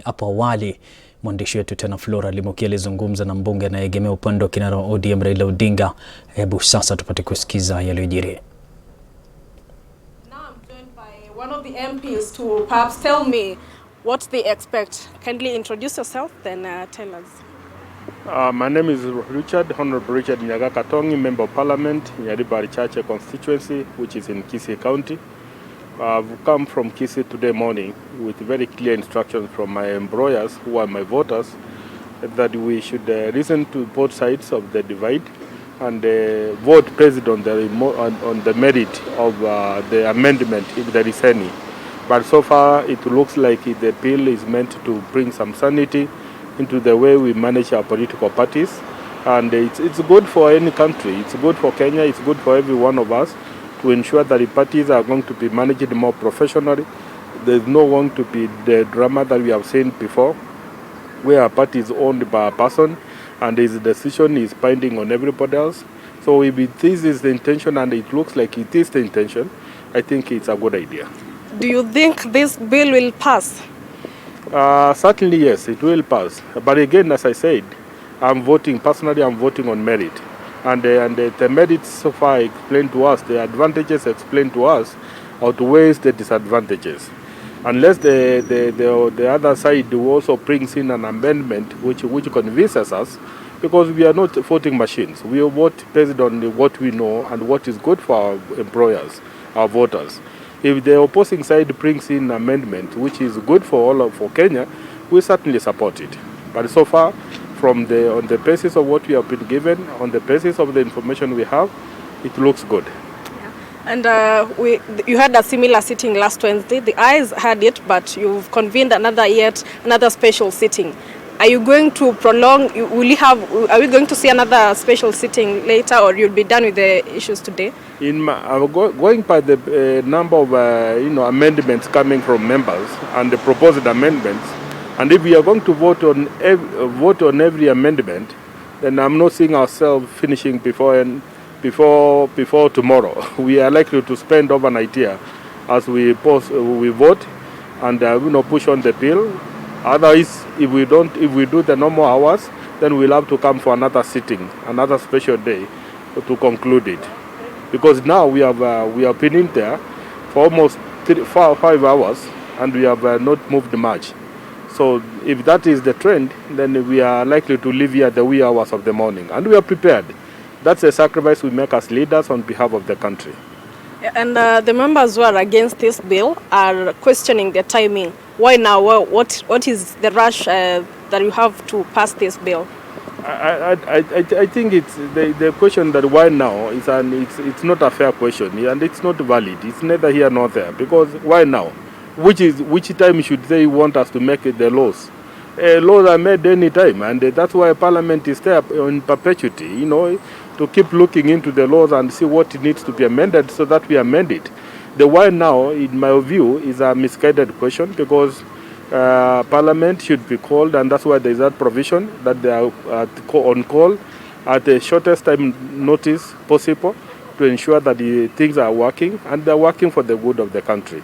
Hapo awali mwandishi wetu tena Flora Limoki alizungumza na mbunge anayeegemea upande wa kinara wa ODM Raila Odinga. Hebu sasa tupate kusikiza yaliyojiri. Now I'm joined by one of the MPs to perhaps tell me what they expect. Kindly introduce yourself, then tell us. My name is Honorable Richard Nyagaka, Member of Parliament in Yadibari constituency, which is in Kisii County. I've come from Kisii today morning with very clear instructions from my employers, who are my voters, that we should listen to both sides of the divide and vote president on the merit of the amendment, if there is any. But so far, it looks like the bill is meant to bring some sanity into the way we manage our political parties. And it's good for any country. It's good for Kenya. It's good for every one of us to ensure that the parties are going to be managed more professionally. There's no going to be the drama that we have seen before, where a party is owned by a person and his decision is binding on everybody else. So if this is the intention, and it looks like it is the intention, I think it's a good idea. Do you think this bill will pass? Certainly yes, it will pass. But again, as I said, I'm voting on merit. And the merits so far explained to us, the advantages explained to us, outweighs the disadvantages. Unless the other side also brings in an amendment which convinces us, because we are not voting machines. We vote based on what we know and what is good for our employers, our voters. If the opposing side brings in an amendment which is good for Kenya, we certainly support it. But so far, on the basis of what we have been given, on the basis of the information we have, it looks good. Yeah. And you had a similar sitting last Wednesday. The ayes had it, but you've convened another special sitting. Are you going to prolong? Are we going to see another special sitting later, or you'll be done with the issues today? Going by the number of amendments coming from members and the proposed amendments, and if we are going to vote on every amendment, then I'm not seeing ourselves finishing before tomorrow. We are likely to spend overnight here as we vote and push on the bill. Otherwise, if we do the normal hours, then we'll have to come for another sitting, another special day to conclude it. Because now we have been in there for almost 5 hours and we have not moved much. So if that is the trend, then we are likely to leave here the wee hours of the morning. And we are prepared. That's a sacrifice we make as leaders on behalf of the country. And the members who are against this bill are questioning the timing. Why now? What is the rush that you have to pass this bill? I think it's the question that why now is it's not a fair question, and it's not valid. It's neither here nor there, because why now? Which time should they want us to make the laws? Laws are made any time, and that's why Parliament is there in perpetuity, to keep looking into the laws and see what needs to be amended so that we amend it. The why now, in my view, is a misguided question, because Parliament should be called, and that's why there is that provision that they are on call at the shortest time notice possible to ensure that the things are working, and they're working for the good of the country.